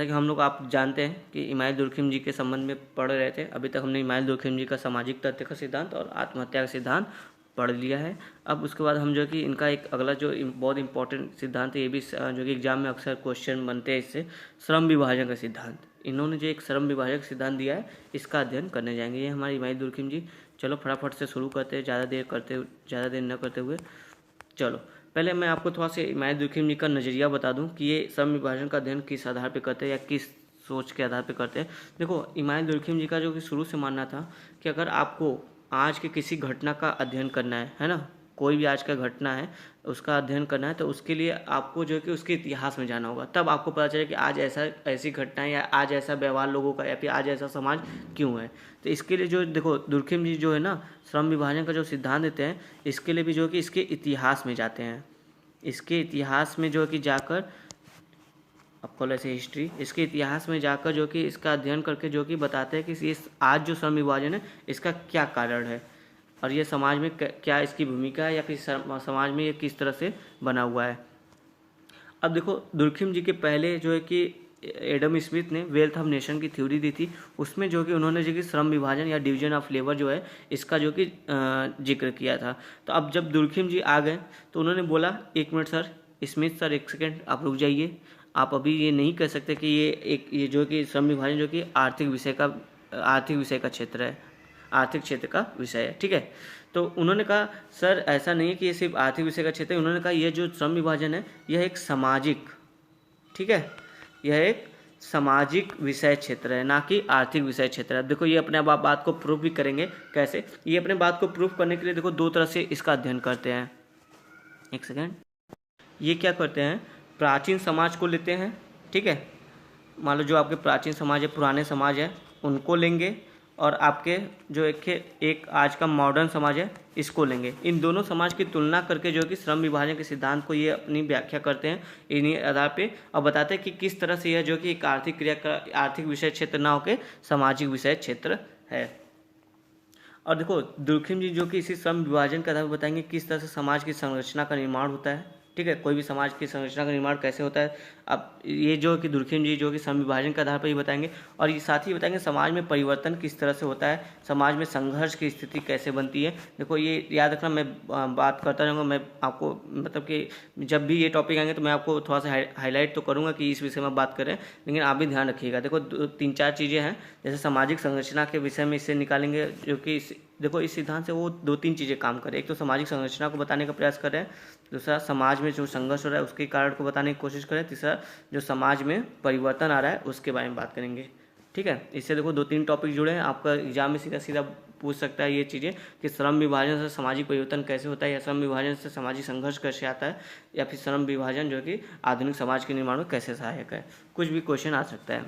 जैसा कि हम लोग आप जानते हैं कि इमाइल दुर्खिम जी के संबंध में पढ़ रहे थे। अभी तक हमने इमाइल दुर्खिम जी का सामाजिक तथ्य का सिद्धांत और आत्महत्या का सिद्धांत पढ़ लिया है। अब उसके बाद हम जो कि इनका एक अगला जो बहुत इंपॉर्टेंट सिद्धांत है, ये भी जो कि एग्जाम में अक्सर क्वेश्चन बनते हैं इससे, श्रम विभाजन का सिद्धांत। इन्होंने जो एक श्रम विभाजक सिद्धांत दिया है, इसका अध्ययन करने जाएंगे। ये हमारे इमाइल दुर्खिम जी। चलो फटाफट से शुरू करते हैं, ज़्यादा देर न करते हुए। चलो पहले मैं आपको थोड़ा सा इमाइल दुर्खिम जी का नज़रिया बता दूं कि ये श्रम विभाजन का अध्ययन किस आधार पर करते हैं या किस सोच के आधार पर करते हैं। देखो, इमाइल दुर्खिम जी का जो कि शुरू से मानना था कि अगर आपको आज के किसी घटना का अध्ययन करना है ना, कोई भी आज का घटना है उसका अध्ययन करना है, तो उसके लिए आपको जो है कि उसके इतिहास में जाना होगा। तब आपको पता चले कि आज ऐसी घटना है या आज ऐसा व्यवहार लोगों का या फिर आज ऐसा समाज क्यों है। तो इसके लिए जो देखो दुर्खिम जी जो है ना, श्रम विभाजन का जो सिद्धांत देते हैं, इसके लिए भी जो है कि इसके इतिहास में जाते हैं। इसके इतिहास में जो है कि जाकर अब खोलो ऐसे हिस्ट्री, इसके इतिहास में जाकर जो कि इसका अध्ययन करके जो कि बताते हैं कि इस आज जो श्रम विभाजन है इसका क्या कारण है और ये समाज में क्या इसकी भूमिका है या फिर समाज में ये किस तरह से बना हुआ है। अब देखो, दुर्खिम जी के पहले जो है कि एडम स्मिथ ने वेल्थ ऑफ नेशन की थ्योरी दी थी। उसमें जो कि उन्होंने जो कि श्रम विभाजन या डिवीजन ऑफ लेबर जो है इसका जो कि जिक्र किया था। तो अब जब दुर्खिम जी आ गए तो उन्होंने बोला, एक मिनट सर, स्मिथ सर एक सेकेंड आप रुक जाइए, आप अभी ये नहीं कह सकते कि ये जो कि श्रम विभाजन जो कि आर्थिक विषय का क्षेत्र है, आर्थिक क्षेत्र का विषय है, ठीक है। तो उन्होंने कहा सर ऐसा नहीं है कि ये सिर्फ आर्थिक विषय का क्षेत्र है। उन्होंने कहा यह जो श्रम विभाजन है यह एक सामाजिक, ठीक है, यह एक सामाजिक विषय क्षेत्र है, ना कि आर्थिक विषय क्षेत्र है। देखो, ये अपने बात को प्रूफ भी करेंगे। कैसे? ये अपने बात को प्रूफ करने के लिए देखो दो तरह से इसका अध्ययन करते हैं। एक सेकेंड, ये क्या करते हैं, प्राचीन समाज को लेते हैं, ठीक है, मान लो जो आपके प्राचीन समाज है, पुराने समाज है, उनको लेंगे और आपके जो एक आज का मॉडर्न समाज है इसको लेंगे। इन दोनों समाज की तुलना करके जो कि श्रम विभाजन के सिद्धांत को ये अपनी व्याख्या करते हैं इन्हीं आधार पे और बताते हैं कि किस तरह से यह जो कि एक आर्थिक क्रिया का आर्थिक विषय क्षेत्र ना होकर सामाजिक विषय क्षेत्र है। और देखो, दुर्खिम जी जो कि इसी श्रम विभाजन के आधार पर बताएंगे किस तरह से समाज की संरचना का निर्माण होता है, ठीक है, कोई भी समाज की संरचना का निर्माण कैसे होता है। अब ये जो कि दुर्खिम जी जो कि श्रम विभाजन के आधार पर ही बताएंगे और ये साथ ही बताएंगे समाज में परिवर्तन किस तरह से होता है, समाज में संघर्ष की स्थिति कैसे बनती है। देखो, ये याद रखना, मैं बात करता रहूँगा, मैं आपको मतलब कि जब भी ये टॉपिक आएंगे तो मैं आपको थोड़ा सा हाईलाइट तो करूँगा कि इस विषय में बात करें, लेकिन आप भी ध्यान रखिएगा। देखो, तीन चार चीज़ें हैं, जैसे सामाजिक संरचना के विषय में इससे निकालेंगे जो कि देखो इस सिद्धांत से वो दो तीन चीज़ें काम करें। एक तो सामाजिक संरचना को बताने का प्रयास कर रहे हैं, दूसरा समाज में जो संघर्ष हो रहा है उसके कारण को बताने की कोशिश करें, तीसरा जो समाज में परिवर्तन आ रहा है उसके बारे में बात करेंगे, ठीक है। इससे देखो दो तीन टॉपिक जुड़े हैं, आपका एग्जाम में सीधा सीधा पूछ सकता है ये चीज़ें कि श्रम विभाजन से सामाजिक परिवर्तन कैसे होता है या श्रम विभाजन से सामाजिक संघर्ष कैसे आता है या फिर श्रम विभाजन जो कि आधुनिक समाज के निर्माण में कैसे सहायक है, कुछ भी क्वेश्चन आ सकता है।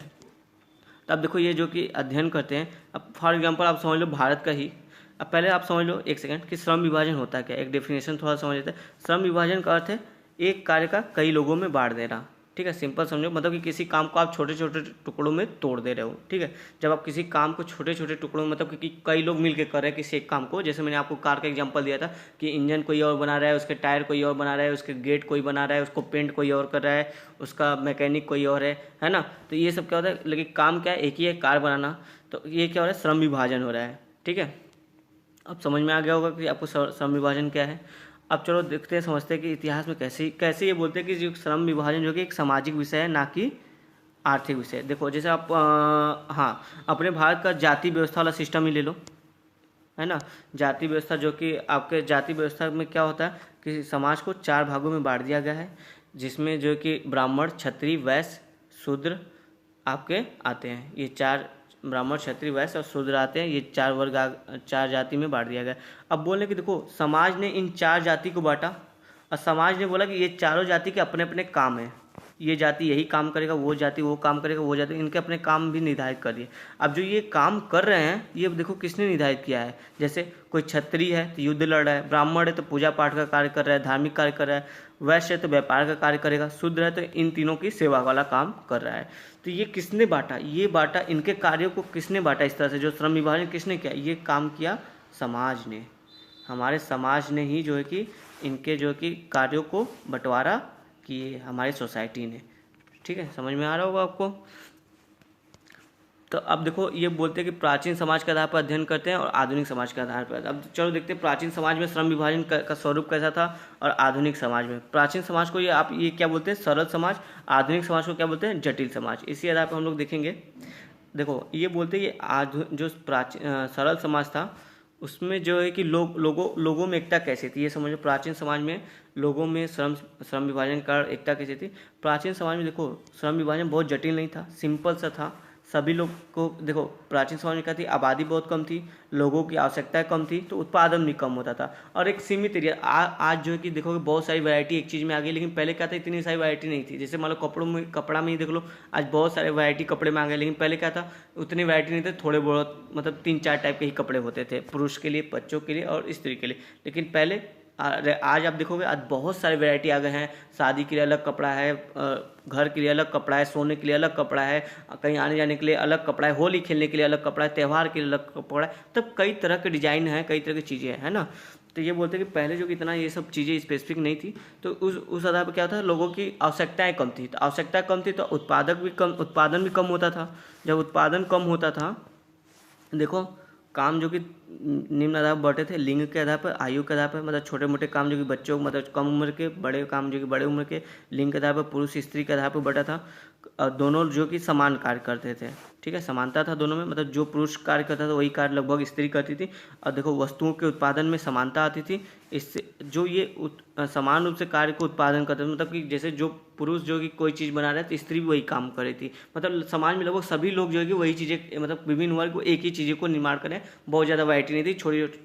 तो अब देखो ये जो कि अध्ययन करते हैं, अब फॉर एग्जाम्पल आप समझ लो भारत का ही, अब पहले आप समझ लो एक सेकंड कि श्रम विभाजन होता है क्या, एक डेफिनेशन थोड़ा समझ लेते हैं। श्रम विभाजन का अर्थ है एक कार्य का कई लोगों में बांट देना, ठीक है, सिंपल समझो, मतलब कि किसी काम को आप छोटे छोटे टुकड़ों में तोड़ दे रहे हो, ठीक है। जब आप किसी काम को छोटे छोटे टुकड़ों में मतलब कि कई लोग मिलकर कर रहे हैं किसी एक काम को, जैसे मैंने आपको कार का एग्जांपल दिया था कि इंजन कोई और बना रहा है, उसके टायर कोई और बना रहा है, उसके गेट कोई बना रहा है, उसको पेंट कोई और कर रहा है, उसका मैकेनिक कोई और है ना। तो ये सब क्या होता है, लेकिन काम क्या है, एक ही है, कार बनाना। तो ये क्या हो रहा है, श्रम विभाजन हो रहा है, ठीक है। अब समझ में आ गया होगा कि आपको श्रम विभाजन क्या है। अब चलो देखते हैं, समझते हैं कि इतिहास में कैसे ये बोलते हैं कि जो श्रम विभाजन जो कि एक सामाजिक विषय है ना कि आर्थिक विषय। देखो जैसे आप हाँ, अपने भारत का जाति व्यवस्था वाला सिस्टम ही ले लो, है ना। जाति व्यवस्था जो कि आपके जाति व्यवस्था में क्या होता है कि समाज को चार भागों में बांट दिया गया है, जिसमें जो कि ब्राह्मण, क्षत्रिय, वैश्य, शूद्र आपके आते हैं। ये चार, ब्राह्मण, क्षत्रिय, वैश्य और शूद्र आते हैं, ये चार वर्ग चार जाति में बांट दिया गया। अब बोले कि देखो समाज ने इन चार जाति को बांटा और समाज ने बोला कि ये चारों जाति के अपने अपने काम हैं, ये जाति यही काम करेगा, वो जाति वो काम करेगा, वो जाति इनके अपने काम भी निर्धारित कर दिए। अब जो ये काम कर रहे हैं ये देखो किसने निर्धारित किया है, जैसे कोई क्षत्रिय है तो युद्ध लड़ रहा है, ब्राह्मण है तो पूजा पाठ का कार्य कर रहा है, धार्मिक कार्य कर रहा है, वैश्य है तो व्यापार का कार्य करेगा, शूद्र है तो इन तीनों की सेवा वाला काम कर रहा है। तो ये किसने बांटा, ये बांटा, इनके कार्यों को किसने बांटा इस तरह से, जो श्रम विभाजन किसने किया, ये काम किया समाज ने, हमारे समाज ने ही जो है कि इनके जो कि कार्यों को बंटवारा किए, हमारी सोसाइटी ने, ठीक है, समझ में आ रहा होगा आपको। तो अब देखो ये बोलते हैं कि प्राचीन समाज के आधार पर अध्ययन करते हैं और आधुनिक समाज के आधार पर। अब चलो देखते हैं प्राचीन समाज में श्रम विभाजन का स्वरूप कैसा था और आधुनिक समाज में। प्राचीन समाज को ये क्या बोलते हैं, सरल समाज। आधुनिक समाज को क्या बोलते हैं, जटिल समाज। इसी आधार पर हम लोग देखेंगे। देखो ये बोलते हैं कि जो प्राचीन सरल समाज था उसमें जो है कि लोगों में एकता कैसी थी, ये समझो। प्राचीन समाज में लोगों में श्रम विभाजन का एकता कैसी थी। प्राचीन समाज में देखो श्रम विभाजन बहुत जटिल नहीं था, सिंपल सा था। सभी लोग को देखो प्राचीन समाज में क्या थी, आबादी बहुत कम थी, लोगों की आवश्यकताएं कम थी, तो उत्पादन भी कम होता था और एक सीमित एरिया। आज जो है कि देखोगे बहुत सारी वैरायटी एक चीज़ में आ गई, लेकिन पहले क्या था, इतनी सारी वैरायटी नहीं थी। जैसे मान लो कपड़ा में ही देख लो, आज बहुत सारे वैरायटी कपड़े में आ गए, लेकिन पहले क्या था, उतनी वैरायटी नहीं थे, थोड़े बहुत मतलब 3-4 टाइप के ही कपड़े होते थे, पुरुष के लिए, बच्चों के लिए और स्त्री के लिए। लेकिन पहले आज आप देखोगे आज बहुत सारे वैरायटी आ गए हैं। शादी के लिए अलग कपड़ा है, घर के लिए अलग कपड़ा है, सोने के लिए अलग कपड़ा है, कहीं आने जाने के लिए अलग कपड़ा है, होली खेलने के लिए अलग कपड़ा है, त्यौहार के लिए अलग कपड़ा है। तब कई तरह के डिजाइन हैं, कई तरह की चीज़ें हैं ना। तो ये बोलते हैं कि पहले जो कि इतना ये सब चीज़ें स्पेसिफिक नहीं थी, तो उस आधार पर क्या था, लोगों की आवश्यकताएं कम थी। तो आवश्यकता कम थी तो उत्पादन भी कम होता था। जब उत्पादन कम होता था, देखो काम जो कि निम्न आधार पर बांटे थे, लिंग के आधार पर, आयु के आधार पर, मतलब छोटे मोटे काम जो कि बच्चों मतलब कम उम्र के, बड़े काम जो कि बड़े उम्र के, लिंग के आधार पर, पुरुष स्त्री के आधार पर बटा था। और दोनों जो कि समान कार्य करते थे, ठीक है, समानता था दोनों में। मतलब जो पुरुष कार्य करता था वही कार्य लगभग स्त्री करती थी। और देखो वस्तुओं के उत्पादन में समानता आती थी। इससे जो ये समान रूप से कार्य को उत्पादन करते थे, मतलब कि जैसे जो पुरुष जो कि कोई चीज़ बना रहे थे, स्त्री भी वही काम कर रही थी। मतलब समाज में लगभग सभी लोग जो है कि वही चीज़ें, मतलब विभिन्न वर्ग एक ही चीज़ों को निर्माण करें। बहुत ज़्यादा वैरायटी नहीं थी,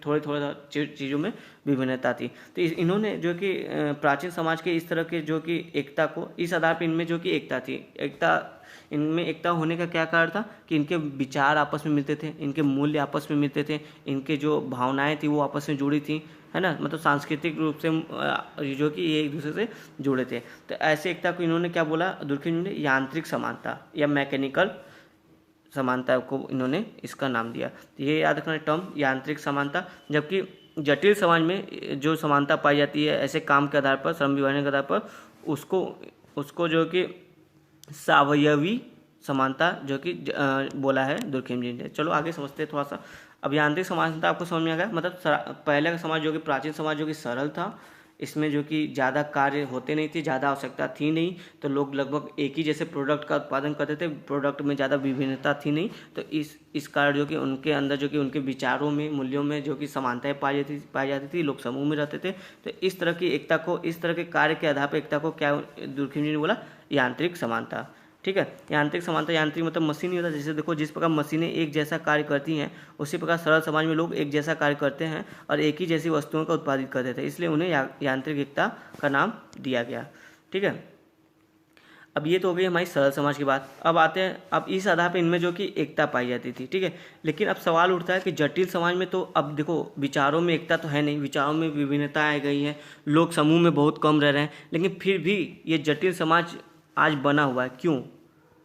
थोड़ी चीज़ों में विभिन्नता थी। तो इन्होंने जो कि प्राचीन समाज के इस तरह के जो कि एकता को, इस आधार पर इनमें जो कि एकता थी, इनमें एकता होने का क्या कारण था कि इनके विचार आपस में मिलते थे, इनके मूल्य आपस में मिलते थे, इनके जो भावनाएं थी वो आपस में जुड़ी थी, है ना। मतलब सांस्कृतिक रूप से जो कि ये एक दूसरे से जुड़े थे। तो ऐसे एकता को इन्होंने क्या बोला, दुर्कहेम जी ने यांत्रिक समानता या मैकेनिकल समानता को इन्होंने इसका नाम दिया। तो ये याद रखना टर्म, यांत्रिक समानता। जबकि जटिल समाज में जो समानता पाई जाती है ऐसे काम के आधार पर, श्रम विभाजन के आधार पर, उसको जो कि सावयवी समानता जो कि बोला है दुर्कहेम जी ने। चलो आगे समझते हैं थोड़ा सा। अब यांत्रिक समानता आपको समझ में आ गया। मतलब पहले का समाज जो कि प्राचीन समाज जो कि सरल था, इसमें जो कि ज़्यादा कार्य होते नहीं थे, ज़्यादा आवश्यकता थी नहीं, तो लोग लगभग एक ही जैसे प्रोडक्ट का उत्पादन करते थे, प्रोडक्ट में ज़्यादा विभिन्नता थी नहीं। तो इस कारण जो कि उनके अंदर जो कि उनके विचारों में, मूल्यों में जो कि समानताएं पाई जाती थी, लोग समूह में रहते थे। तो इस तरह की एकता को, इस तरह के कार्य के आधार पर एकता को क्या दुर्कहेम जी ने बोला, यांत्रिक समानता। ठीक है, यांत्रिक समानता, यांत्रिक मतलब मशीन ही होता है। जैसे देखो जिस प्रकार मशीनें एक जैसा कार्य करती हैं, उसी प्रकार सरल समाज में लोग एक जैसा कार्य करते हैं और एक ही जैसी वस्तुओं का उत्पादित करते थे, इसलिए उन्हें यांत्रिक एकता का नाम दिया गया। ठीक है, अब ये तो हो गई हमारी सरल समाज की बात। अब आते हैं, अब इस आधार पर इनमें जो कि एकता पाई जाती थी। ठीक है, लेकिन अब सवाल उठता है कि जटिल समाज में तो अब देखो विचारों में एकता तो है नहीं, विचारों में विभिन्नता आ गई है, लोग समूह में बहुत कम रह रहे हैं, लेकिन फिर भी ये जटिल समाज आज बना हुआ है। क्यों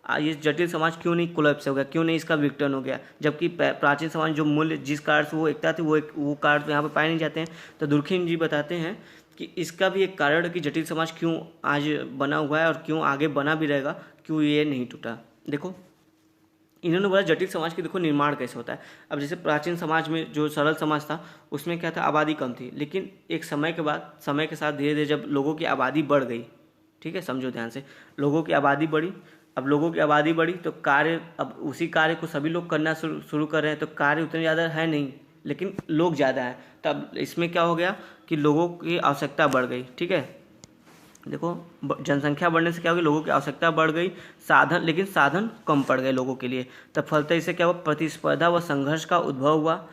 ये जटिल समाज क्यों नहीं कोलैप्स हो गया, क्यों नहीं इसका विघटन हो गया, जबकि प्राचीन समाज जो मूल्य, जिस कारण से वो एकता थी, वो कारण तो यहाँ पे पाए नहीं जाते हैं। तो दुर्कहेम जी बताते हैं कि इसका भी एक कारण है कि जटिल समाज क्यों आज बना हुआ है और क्यों आगे बना भी रहेगा, क्यों ये नहीं टूटा। देखो इन्होंने बोला जटिल समाज की देखो निर्माण कैसे होता है। अब जैसे प्राचीन समाज में जो सरल समाज था उसमें क्या था, आबादी कम थी, लेकिन एक समय के बाद, समय के साथ धीरे धीरे जब लोगों की आबादी बढ़ गई, ठीक है, समझो ध्यान से, लोगों की आबादी बढ़ी। अब लोगों की आबादी बढ़ी तो कार्य, अब उसी कार्य को सभी लोग करना शुरू कर रहे हैं, तो कार्य उतने ज़्यादा है नहीं, लेकिन लोग ज़्यादा हैं। तब इसमें क्या हो गया कि लोगों की आवश्यकता बढ़ गई। ठीक है, देखो जनसंख्या बढ़ने से क्या हो गया, लोगों की आवश्यकता बढ़ गई, लेकिन साधन कम पड़ गए लोगों के लिए। तब फलतः इससे क्या हुआ, प्रतिस्पर्धा व संघर्ष का उद्भव हुआ।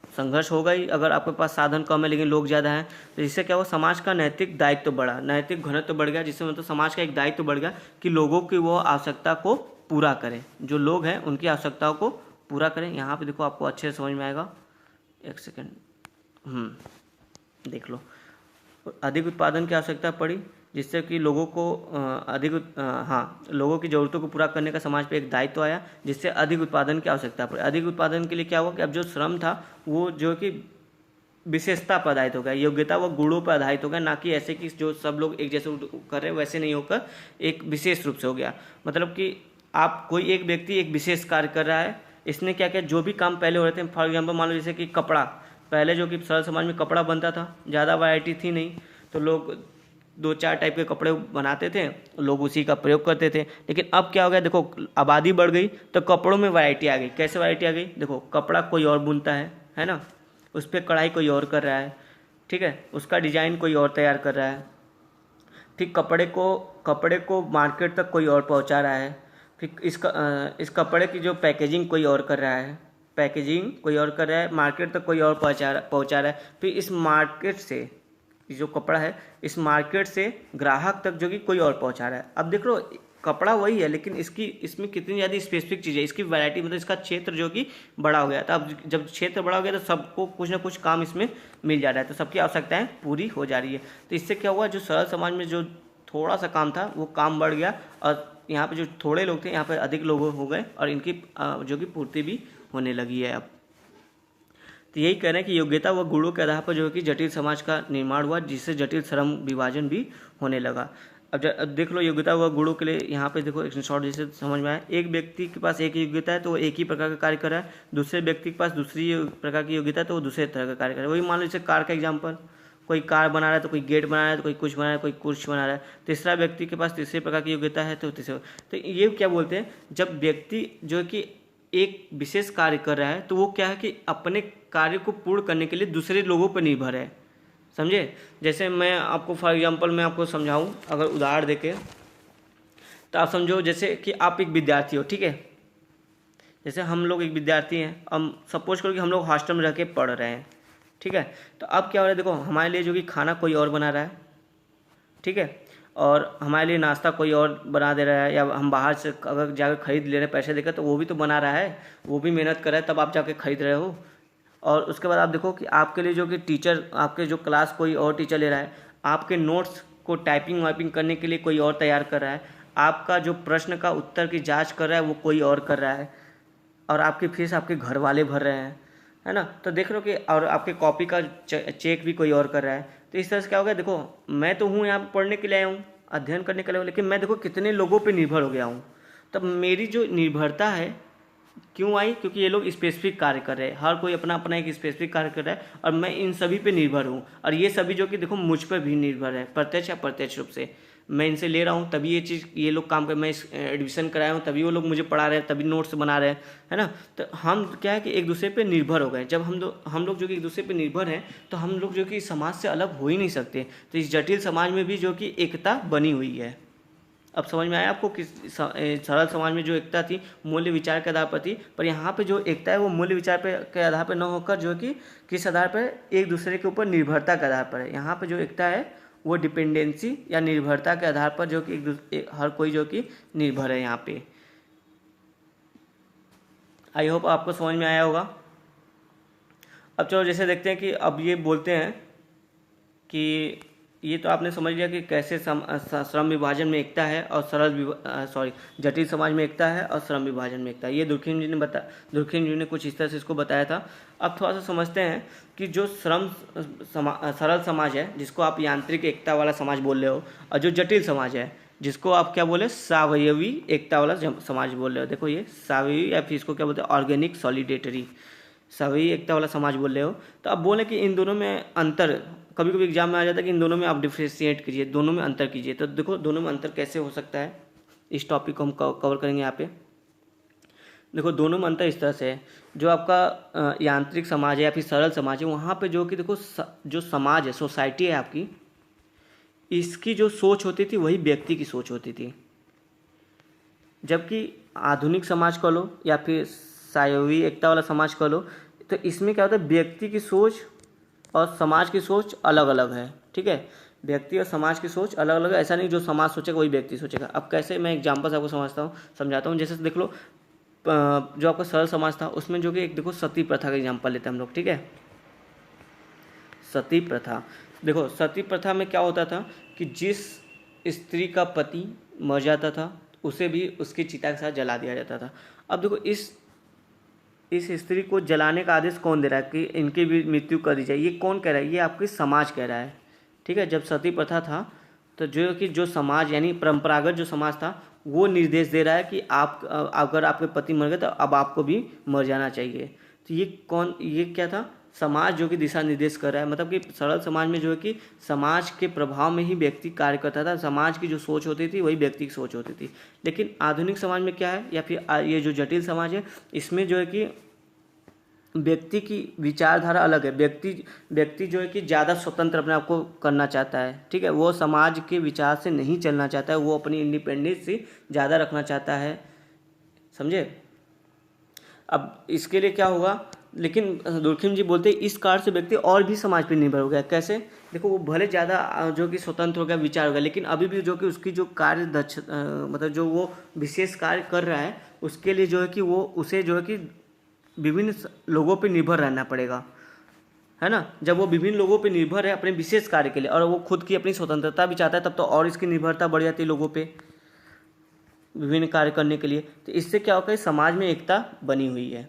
संघर्ष होगा ही अगर आपके पास साधन कम है लेकिन लोग ज़्यादा हैं। तो इससे क्या हुआ, समाज का नैतिक दायित्व बढ़ा, नैतिक घनत्व बढ़ गया, जिससे मतलब समाज का एक दायित्व बढ़ गया कि लोगों की वो आवश्यकता को पूरा करें, जो लोग हैं उनकी आवश्यकताओं को पूरा करें। यहाँ पे देखो आपको अच्छे से समझ में आएगा, एक सेकेंड, देख लो। अधिक उत्पादन की आवश्यकता पड़ी, जिससे कि लोगों को लोगों की ज़रूरतों को पूरा करने का समाज पे एक दायित्व आया, जिससे अधिक उत्पादन की आवश्यकता पड़ी। अधिक उत्पादन के लिए क्या हुआ कि अब जो श्रम था वो जो कि विशेषता पर आधारित हो गया, योग्यता व गुणों पर आधारित हो गया, ना कि ऐसे कि जो सब लोग एक जैसे कर रहे हैं वैसे नहीं होकर एक विशेष रूप से हो गया। मतलब कि आप कोई एक व्यक्ति एक विशेष कार्य कर रहा है, इसने क्या किया, जो भी काम पहले हो रहे थे, फॉर एग्जाम्पल मान लो जैसे कि कपड़ा, पहले जो कि सरल समाज में कपड़ा बनता था, ज़्यादा वैरायटी थी नहीं, तो लोग 2-4 टाइप के कपड़े बनाते थे, लोग उसी का प्रयोग करते थे। लेकिन अब क्या हो गया, देखो आबादी बढ़ गई तो कपड़ों में वैरायटी आ गई। कैसे वैरायटी आ गई, देखो कपड़ा कोई और बुनता है ना, उस पर कढ़ाई कोई और कर रहा है, ठीक है, उसका डिजाइन कोई और तैयार कर रहा है, ठीक, कपड़े को मार्केट तक कोई और पहुंचा रहा है, फिर इस कपड़े की जो पैकेजिंग कोई और कर रहा है, मार्केट तक कोई और पहुंचा रहा है, फिर इस मार्केट से जो कपड़ा है, इस मार्केट से ग्राहक तक जो कि कोई और पहुंचा रहा है। अब देख लो कपड़ा वही है, लेकिन इसमें कितनी ज़्यादा स्पेसिफिक चीज़ है, इसकी वैरायटी, मतलब इसका क्षेत्र जो कि बड़ा हो गया। तो अब जब क्षेत्र बड़ा हो गया तो सबको कुछ ना कुछ काम इसमें मिल जा रहा है, तो सबकी आवश्यकताएं पूरी हो जा रही है। तो इससे क्या हुआ, जो सरल समाज में जो थोड़ा सा काम था वो काम बढ़ गया, और यहाँ पे जो थोड़े लोग थे यहाँ पे अधिक लोग हो गए, और इनकी जो कि पूर्ति भी होने लगी है अब। तो यही कह रहे हैं कि योग्यता व गुणों के आधार पर जो है कि जटिल समाज का निर्माण हुआ, जिससे जटिल श्रम विभाजन भी होने लगा। अब देख लो योग्यता व गुणों के लिए यहाँ पे देखो एक शॉर्ट जैसे समझ में आया, एक व्यक्ति के पास एक योग्यता है तो वो एक ही प्रकार का कार्य कर रहा है, दूसरे व्यक्ति के पास दूसरी प्रकार की योग्यता है तो वो दूसरे तरह का कार्य कर रहा है। वही मान लो जैसे कार का एग्जाम्पल, कोई कार बना रहा है तो कोई गेट बना रहा है, तो कोई कुछ बना रहा है, कोई कुछ बना रहा है, तीसरा व्यक्ति के पास तीसरे प्रकार की योग्यता है तो तीसरे। तो ये क्या बोलते हैं, जब व्यक्ति जो कि एक विशेष कार्य कर रहा है तो वो क्या है कि अपने कार्य को पूर्ण करने के लिए दूसरे लोगों पर निर्भर है, समझे। जैसे मैं आपको फॉर एग्जांपल मैं आपको समझाऊं, अगर उदाहरण देके, तो आप समझो जैसे कि आप एक विद्यार्थी हो, ठीक है, जैसे हम लोग एक विद्यार्थी हैं, हम सपोज करो कि हम लोग हॉस्टल में रह के पढ़ रहे हैं, ठीक है। तो अब क्या हो रहा है, देखो हमारे लिए जो कि खाना कोई और बना रहा है, ठीक है, और हमारे लिए नाश्ता कोई और बना दे रहा है, या हम बाहर से अगर जाकर खरीद ले रहे हैं पैसे देकर, तो वो भी तो बना रहा है, वो भी मेहनत कर रहा है, तब आप जाके खरीद रहे हो। और उसके बाद आप देखो कि आपके लिए जो कि टीचर, आपके जो क्लास कोई और टीचर ले रहा है, आपके नोट्स को टाइपिंग वाइपिंग करने के लिए कोई और तैयार कर रहा है, आपका जो प्रश्न का उत्तर की जांच कर रहा है वो कोई और कर रहा है, और आपकी फीस आपके घर वाले भर रहे हैं, है ना। तो देख लो कि और आपके कॉपी का चेक भी कोई और कर रहा है। तो इस तरह से क्या हो गया, देखो मैं तो हूँ यहाँ पर पढ़ने के लिए आया हूँ, अध्ययन करने के लिए, लेकिन मैं देखो कितने लोगों पे निर्भर हो गया हूँ। तब मेरी जो निर्भरता है क्यों आई, क्योंकि ये लोग स्पेसिफिक कार्य कर रहे हैं, हर कोई अपना अपना एक स्पेसिफिक कार्य कर रहा है, और मैं इन सभी पे निर्भर हूँ, और ये सभी जो कि देखो मुझ पर भी निर्भर है, प्रत्यक्ष या प्रत्यक्ष रूप से। मैं इनसे ले रहा हूँ तभी ये लोग काम कर, मैं एडमिशन कराया हूँ तभी वो लोग मुझे पढ़ा रहे हैं, तभी नोट्स बना रहे हैं, है ना। तो हम क्या है कि एक दूसरे पे निर्भर हो गए। जब हम लोग जो कि एक दूसरे पे निर्भर हैं, तो हम लोग जो कि समाज से अलग हो ही नहीं सकते। तो इस जटिल समाज में भी जो कि एकता बनी हुई है। अब समझ में आया आपको कि सरल समाज में जो एकता थी मूल्य विचार के आधार पर थी, पर यहाँ पे जो एकता है वो मूल्य विचार के आधार पर न होकर जो कि किस आधार पर, एक दूसरे के ऊपर निर्भरता के आधार पर है। यहाँ पे जो एकता है वो डिपेंडेंसी या निर्भरता के आधार पर जो कि हर कोई जो कि निर्भर है यहाँ पे। आई होप आपको समझ में आया होगा। अब चलो जैसे देखते हैं कि अब ये बोलते हैं कि ये तो आपने समझ लिया कि कैसे श्रम विभाजन में एकता है और जटिल समाज में एकता है और श्रम विभाजन में एकता है। ये दुर्खिम जी ने कुछ इस तरह से इसको बताया था। अब थोड़ा सा समझते हैं कि जो सरल समाज है, जिसको आप यांत्रिक एकता वाला समाज बोल रहे हो, और जो जटिल समाज है जिसको आप क्या बोले, सावयवी एकता वाला समाज बोल रहे हो। देखो ये सावयवी, या फिर इसको क्या बोलते हैं, ऑर्गेनिक सॉलिडेटरी, सावयवी एकता वाला समाज बोल रहे हो। तो अब बोले कि इन दोनों में अंतर, कभी कभी एग्जाम में आ जाता है कि इन दोनों में आप डिफ्रेंशिएट कीजिए, दोनों में अंतर कीजिए। तो देखो दोनों में अंतर कैसे हो सकता है, इस टॉपिक को हम कवर करेंगे यहाँ पे। देखो दोनों में अंतर इस तरह से है, जो आपका यांत्रिक समाज है या फिर सरल समाज है, वहाँ पे जो कि देखो जो समाज है, सोसाइटी है आपकी, इसकी जो सोच होती थी वही व्यक्ति की सोच होती थी। जबकि आधुनिक समाज कह लो या फिर सावयवी एकता वाला समाज कह लो, तो इसमें क्या होता है, व्यक्ति की सोच और समाज की सोच अलग अलग है, ठीक है। व्यक्ति और समाज की सोच अलग अलग है, ऐसा नहीं जो समाज सोचेगा वही व्यक्ति सोचेगा। अब कैसे, मैं एग्जांपल से आपको समझाता हूँ। जैसे देख लो जो आपका सरल समाज था उसमें जो कि एक देखो सती प्रथा का एग्जांपल लेते हैं हम लोग, ठीक है। सती प्रथा, देखो सती प्रथा में क्या होता था कि जिस स्त्री का पति मर जाता था उसे भी उसकी चिता के साथ जला दिया जाता था। अब देखो इस स्त्री को जलाने का आदेश कौन दे रहा है कि इनकी भी मृत्यु कर दी जाए? ये कौन कह रहा है? ये आपकी समाज कह रहा है। ठीक है, जब सती प्रथा था तो जो समाज यानी परंपरागत जो समाज था वो निर्देश दे रहा है कि आप अगर आपके पति मर गए तो अब आपको भी मर जाना चाहिए। तो ये क्या था? समाज जो कि दिशा निर्देश कर रहा है। मतलब कि सरल समाज में जो है कि समाज के प्रभाव में ही व्यक्ति कार्य करता था। समाज की जो सोच होती थी वही व्यक्ति की सोच होती थी। लेकिन आधुनिक समाज में क्या है, या फिर ये जो जटिल समाज है, इसमें जो है कि व्यक्ति की विचारधारा अलग है। व्यक्ति जो है कि ज़्यादा स्वतंत्र अपने आप को करना चाहता है। ठीक है, वो समाज के विचार से नहीं चलना चाहता है, वो अपनी इंडिपेंडेंस से ज़्यादा रखना चाहता है। समझे? अब इसके लिए क्या होगा? लेकिन दुर्खिम जी बोलते हैं इस कारण से व्यक्ति और भी समाज पर निर्भर हो गया। कैसे? देखो, वो भले ज़्यादा जो कि स्वतंत्र हो गया, विचार हो गया, लेकिन अभी भी जो कि उसकी जो कार्य मतलब जो वो विशेष कार्य कर रहा है उसके लिए जो है कि वो उसे जो है कि विभिन्न लोगों पे निर्भर रहना पड़ेगा, है ना। जब वो विभिन्न लोगों पे निर्भर है अपने विशेष कार्य के लिए और वो खुद की अपनी स्वतंत्रता भी चाहता है, तब तो और इसकी निर्भरता बढ़ जाती है लोगों पे विभिन्न कार्य करने के लिए। तो इससे क्या होगा? समाज में एकता बनी हुई है।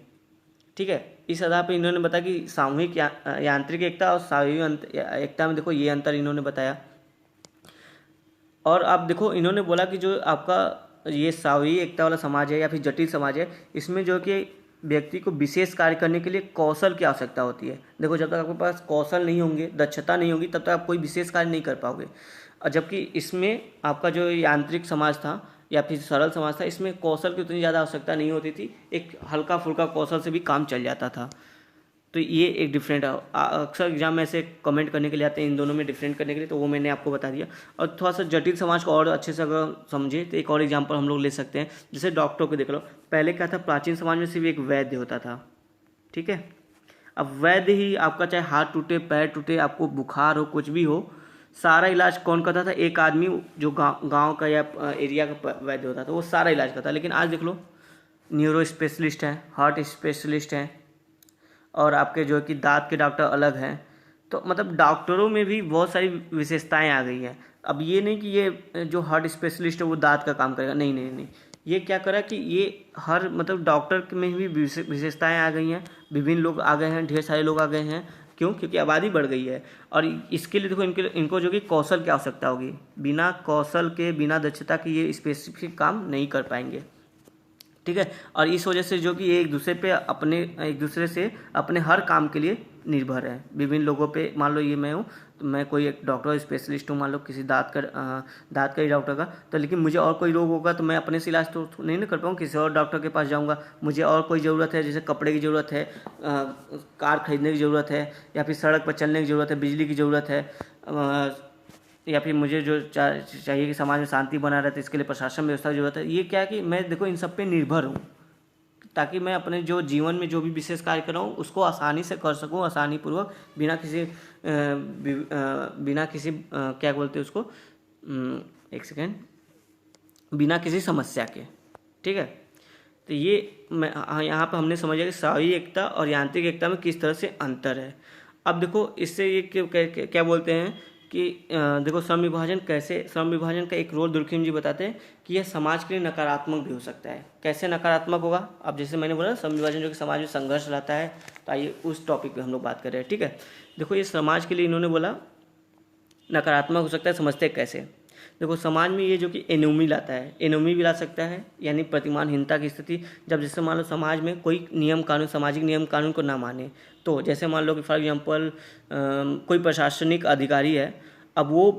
ठीक है, इस आधार पर इन्होंने बताया कि सामूहिक यांत्रिक एकता और सामूहिक एकता में देखो ये अंतर इन्होंने बताया। और आप देखो, इन्होंने बोला कि जो आपका ये सामूहिक एकता वाला समाज है या फिर जटिल समाज है, इसमें जो कि व्यक्ति को विशेष कार्य करने के लिए कौशल की आवश्यकता होती है। देखो, जब तक आपके पास कौशल नहीं होंगे, दक्षता नहीं होगी, तब तक आप कोई विशेष कार्य नहीं कर पाओगे। और जबकि इसमें आपका जो यांत्रिक समाज था या फिर सरल समाज था, इसमें कौशल की उतनी ज़्यादा आवश्यकता नहीं होती थी। एक हल्का फुल्का कौशल से भी काम चल जाता था। तो ये एक डिफरेंट है। अक्सर एग्जाम में ऐसे कमेंट करने के लिए आते हैं इन दोनों में डिफरेंट करने के लिए, तो वो मैंने आपको बता दिया। और थोड़ा सा जटिल समाज को और अच्छे से अगर समझे तो एक और एग्जाम्पल हम लोग ले सकते हैं। जैसे डॉक्टर को देख लो, पहले क्या था? प्राचीन समाज में सिर्फ एक वैद्य होता था। ठीक है, अब वैद्य ही आपका चाहे हाथ टूटे, पैर टूटे, आपको बुखार हो, कुछ भी हो, सारा इलाज कौन करता था? एक आदमी जो गाँव का या एरिया का वैद्य होता था, वो सारा इलाज करता। लेकिन आज देख लो, न्यूरो स्पेशलिस्ट हैं, हार्ट स्पेशलिस्ट हैं, और आपके जो है कि दांत के डॉक्टर अलग हैं। तो मतलब डॉक्टरों में भी बहुत सारी विशेषताएं आ गई हैं। अब ये नहीं कि ये जो हार्ट स्पेशलिस्ट है वो दांत का काम करेगा, नहीं नहीं नहीं। ये क्या करा कि ये हर मतलब डॉक्टर में भी विशेषताएं आ गई हैं, विभिन्न लोग आ गए हैं, ढेर सारे लोग आ गए हैं। क्यों? क्योंकि आबादी बढ़ गई है। और इसके लिए देखो इनको जो कि कौशल की आवश्यकता होगी। बिना कौशल के, बिना दक्षता के ये स्पेसिफिक काम नहीं कर पाएंगे। ठीक है, और इस वजह से जो कि एक दूसरे से अपने हर काम के लिए निर्भर है। विभिन्न लोगों पे, मान लो ये मैं हूँ तो मैं कोई एक डॉक्टर स्पेशलिस्ट हूँ, मान लो किसी दांत का ही डॉक्टर का, तो लेकिन मुझे और कोई रोग होगा तो मैं अपने से इलाज तो नहीं ना कर पाऊँ, किसी और डॉक्टर के पास जाऊँगा। मुझे और कोई ज़रूरत है, जैसे कपड़े की ज़रूरत है, कार खरीदने की ज़रूरत है, या फिर सड़क पर चलने की ज़रूरत है, बिजली की ज़रूरत है, या फिर मुझे जो चाहिए कि समाज में शांति बना रहे, तो इसके लिए प्रशासन व्यवस्था की जरूरत है। ये क्या है कि मैं देखो इन सब पे निर्भर हूँ, ताकि मैं अपने जो जीवन में जो भी विशेष कार्य कर रहा हूँ उसको आसानी से कर सकूँ, आसानी पूर्वक, बिना किसी क्या बोलते हैं उसको, एक सेकेंड, बिना किसी समस्या के। ठीक है, तो ये यहाँ पर हमने समझा कि सामूहिक एकता और यांत्रिक एकता में किस तरह से अंतर है। अब देखो इससे ये क्या बोलते हैं कि देखो श्रम विभाजन का एक रोल दुर्खिम जी बताते हैं कि यह समाज के लिए नकारात्मक भी हो सकता है। कैसे नकारात्मक होगा? अब जैसे मैंने बोला श्रम विभाजन जो कि समाज में संघर्ष रहता है, तो आइए उस टॉपिक पे हम लोग बात कर रहे हैं। ठीक है, देखो ये समाज के लिए इन्होंने बोला नकारात्मक हो सकता है। समझते कैसे? देखो समाज में ये जो कि एनोमी लाता है, एनोमी भी ला सकता है, यानी प्रतिमानहीनता की स्थिति। जब जैसे मान लो समाज में कोई सामाजिक नियम कानून को ना माने, तो जैसे मान लो कि फॉर एग्जांपल कोई प्रशासनिक अधिकारी है, अब वो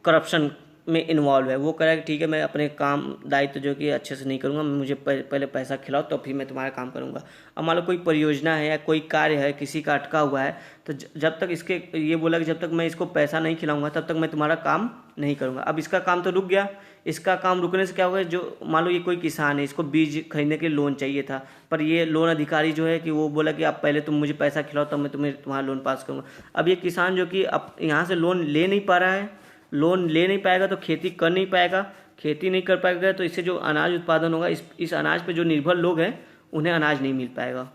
करप्शन में इन्वॉल्व है, वो कह रहा है कि ठीक है मैं अपने काम दायित्व जो कि अच्छे से नहीं करूँगा, मुझे पहले पैसा खिलाओ तो फिर मैं तुम्हारा काम करूँगा। अब मान लो कोई परियोजना है या कोई कार्य है किसी का अटका हुआ है, तो जब तक इसके ये बोला कि जब तक मैं इसको पैसा नहीं खिलाऊंगा तब तक मैं तुम्हारा काम नहीं करूँगा। अब इसका काम तो रुक गया। इसका काम रुकने से क्या होगा, जो मान लो ये कोई किसान है, इसको बीज खरीदने के लिए लोन चाहिए था, पर ये लोन अधिकारी जो है कि वो बोला कि आप पहले तुम मुझे पैसा खिलाओ तब मैं तुम्हारा लोन पास करूँगा। अब ये किसान जो कि अब यहाँ से लोन ले नहीं पा रहा है, लोन ले नहीं पाएगा तो खेती कर नहीं पाएगा, खेती नहीं कर पाएगा तो इससे जो अनाज उत्पादन होगा, इस अनाज पे जो निर्भर लोग हैं उन्हें अनाज नहीं मिल पाएगा।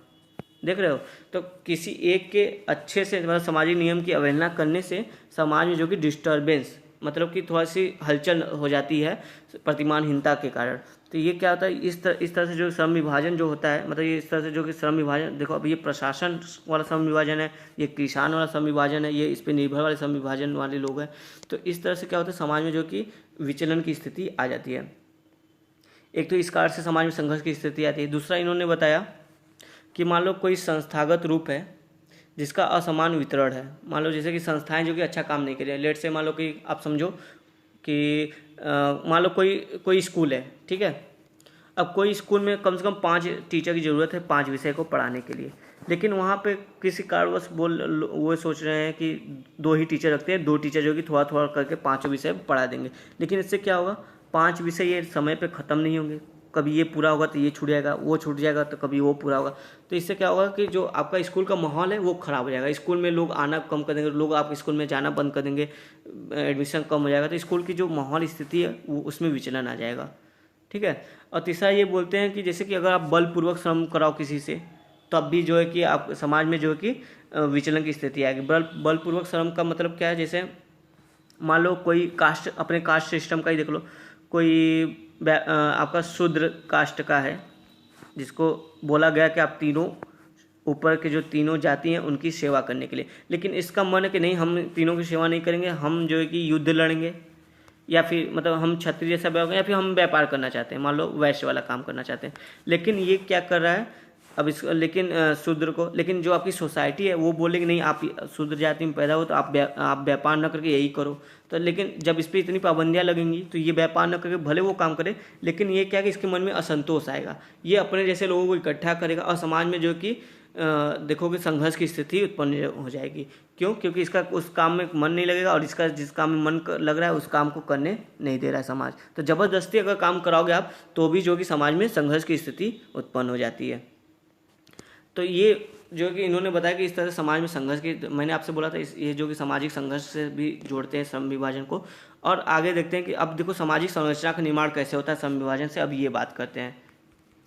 देख रहे हो? तो किसी एक के अच्छे से मतलब सामाजिक नियम की अवहेलना करने से समाज में जो कि डिस्टर्बेंस मतलब कि थोड़ा सी हलचल हो जाती है प्रतिमानहीनता के कारण। तो ये क्या होता है, इस तरह से जो श्रम विभाजन जो होता है, मतलब ये इस तरह से जो कि श्रम विभाजन, देखो अब ये प्रशासन वाला श्रम विभाजन है, ये किसान वाला श्रम विभाजन है, ये इस पर निर्भर वाले श्रम विभाजन वाले लोग हैं। तो इस तरह से क्या होता है, समाज में जो कि विचलन की स्थिति आ जाती है। एक तो इस कारण से समाज में संघर्ष की स्थिति आती है। दूसरा इन्होंने बताया कि मान लो कोई संस्थागत रूप है जिसका असमान वितरण है। मान लो जैसे कि संस्थाएं जो कि अच्छा काम नहीं कर रही है, लेट से मान लो कि आप समझो कि मान लो कोई स्कूल है, ठीक है। अब कोई स्कूल में कम से कम 5 टीचर की ज़रूरत है 5 विषय को पढ़ाने के लिए, लेकिन वहाँ पे किसी कारणवश वो सोच रहे हैं कि 2 ही टीचर रखते हैं, 2 टीचर जो कि थोड़ा थोड़ा करके 5 विषय पढ़ा देंगे। लेकिन इससे क्या होगा, 5 विषय ये समय पे ख़त्म नहीं होंगे, कभी ये पूरा होगा तो ये छूट जाएगा, वो छूट जाएगा तो कभी वो पूरा होगा। तो इससे क्या होगा कि जो आपका स्कूल का माहौल है वो ख़राब हो जाएगा, स्कूल में लोग आना कम कर देंगे, लोग आप स्कूल में जाना बंद कर देंगे, एडमिशन कम हो जाएगा। तो स्कूल की जो माहौल स्थिति है वो उसमें विचलन आ जाएगा, ठीक है। और तीसरा ये बोलते हैं कि जैसे कि अगर आप बलपूर्वक श्रम कराओ किसी से, तब भी जो है कि आप समाज में जो है कि विचलन की स्थिति आएगी। बलपूर्वक श्रम का मतलब क्या है, जैसे मान लो कोई कास्ट, अपने कास्ट सिस्टम का ही देख लो, कोई आपका शूद्र कास्ट का है जिसको बोला गया कि आप तीनों ऊपर के जो तीनों जाति हैं उनकी सेवा करने के लिए, लेकिन इसका मन है कि नहीं हम तीनों की सेवा नहीं करेंगे, हम जो है कि युद्ध लड़ेंगे, या फिर मतलब हम क्षत्रिय जैसा व्यवहार, या फिर हम व्यापार करना चाहते हैं, मान लो वैश्य वाला काम करना चाहते हैं। लेकिन ये क्या कर रहा है अब इस, लेकिन शूद्र को, लेकिन जो आपकी सोसाइटी है वो बोले कि नहीं आप शूद्र जाति में पैदा हो तो आप व्यापार न करके यही करो। तो लेकिन जब इस पर इतनी पाबंदियां लगेंगी तो ये व्यापार न करके भले वो काम करे, लेकिन ये क्या कि इसके मन में असंतोष आएगा, ये अपने जैसे लोगों को इकट्ठा करेगा और समाज में जो कि देखोगे संघर्ष की स्थिति उत्पन्न हो जाएगी। क्यों? क्योंकि इसका उस काम में मन नहीं लगेगा और इसका जिस काम में मन लग रहा है उस काम को करने नहीं दे रहा है समाज। तो ज़बरदस्ती अगर काम कराओगे आप तो भी जो कि समाज में संघर्ष की स्थिति उत्पन्न हो जाती है। तो ये जो कि इन्होंने बताया कि इस तरह से समाज में संघर्ष की, मैंने आपसे बोला था ये जो कि सामाजिक संघर्ष से भी जोड़ते हैं श्रम विभाजन को। और आगे देखते हैं कि अब देखो सामाजिक संरचना का निर्माण कैसे होता है श्रम विभाजन से। अब ये बात करते हैं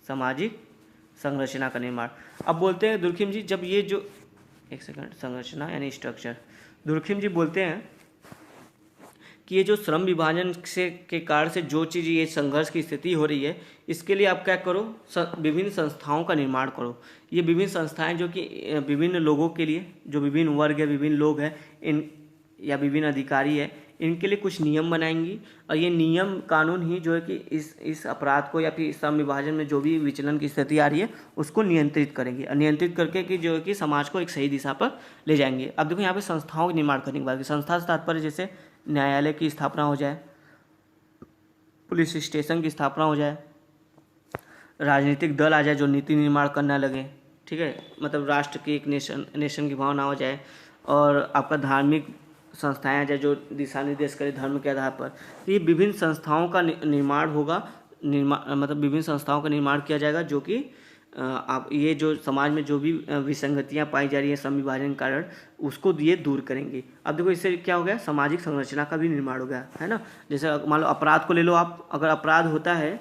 सामाजिक संरचना का निर्माण। अब बोलते हैं दुर्खिम जी, जब ये जो एक सेकंड, संरचना यानी स्ट्रक्चर, दुर्खिम जी बोलते हैं कि ये जो श्रम विभाजन से के कारण से जो चीज़ ये संघर्ष की स्थिति हो रही है, इसके लिए आप क्या करो, विभिन्न संस्थाओं का निर्माण करो। ये विभिन्न संस्थाएं जो कि विभिन्न लोगों के लिए, जो विभिन्न वर्ग है, विभिन्न लोग हैं, इन या विभिन्न अधिकारी है, इनके लिए कुछ नियम बनाएंगी। और ये नियम कानून ही जो है कि इस अपराध को या फिर श्रम विभाजन में जो भी विचलन की स्थिति आ रही है उसको नियंत्रित करेंगे, और नियंत्रित करके कि जो है कि समाज को एक सही दिशा पर ले जाएंगे। अब देखो यहाँ पे संस्थाओं का निर्माण करने की बात, संस्था से तात्पर्य जैसे न्यायालय की स्थापना हो जाए, पुलिस स्टेशन की स्थापना हो जाए, राजनीतिक दल आ जाए जो नीति निर्माण करना लगे, ठीक है, मतलब राष्ट्र की एक नेशन की भावना हो जाए, और आपका धार्मिक संस्थाएं आ जाए जो दिशा निर्देश करे धर्म के आधार पर। तो ये विभिन्न संस्थाओं का निर्माण होगा, मतलब विभिन्न संस्थाओं का निर्माण किया जाएगा जो कि आप ये जो समाज में जो भी विसंगतियां पाई जा रही है श्रम विभाजन के कारण उसको ये दूर करेंगे। अब देखो इससे क्या हो गया, सामाजिक संरचना का भी निर्माण हो गया, है ना। जैसे मान लो अपराध को ले लो आप, अगर अपराध होता है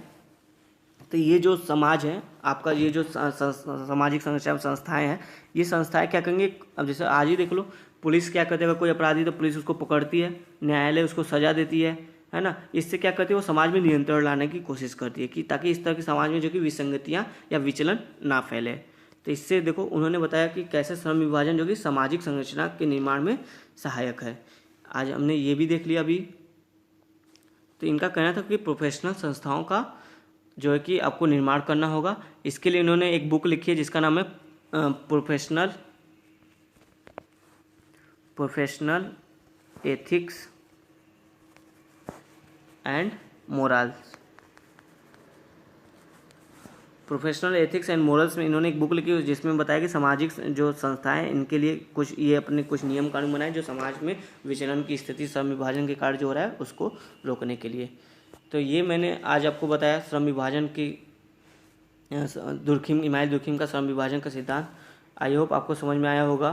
तो ये जो समाज है आपका, ये जो सामाजिक संरचना संस्थाएं हैं, ये संस्थाएं क्या करेंगे, अब जैसे आज ही देख लो पुलिस क्या करती है, अगर कोई अपराधी तो पुलिस उसको पकड़ती है, न्यायालय उसको सजा देती है ना। इससे क्या करती है, वो समाज में नियंत्रण लाने की कोशिश करती है कि ताकि इस तरह के समाज में जो कि विसंगतियां या विचलन ना फैले। तो इससे देखो उन्होंने बताया कि कैसे श्रम विभाजन जो कि सामाजिक संरचना के निर्माण में सहायक है। आज हमने ये भी देख लिया अभी। तो इनका कहना था कि प्रोफेशनल संस्थाओं का जो है कि आपको निर्माण करना होगा। इसके लिए इन्होंने एक बुक लिखी है जिसका नाम है professional ethics and morals. Professional ethics and morals में इन्होंने एक बुक लिखी जिसमें बताया कि सामाजिक जो संस्थाएं हैं इनके लिए कुछ ये अपने कुछ नियम कानून बनाए जो समाज में विचलन की स्थिति श्रम विभाजन के कारण जो हो रहा है उसको रोकने के लिए। तो ये मैंने आज आपको बताया श्रम विभाजन की, इमाइल दुर्खिम का श्रम विभाजन का सिद्धांत। आई होप आपको समझ में आया होगा।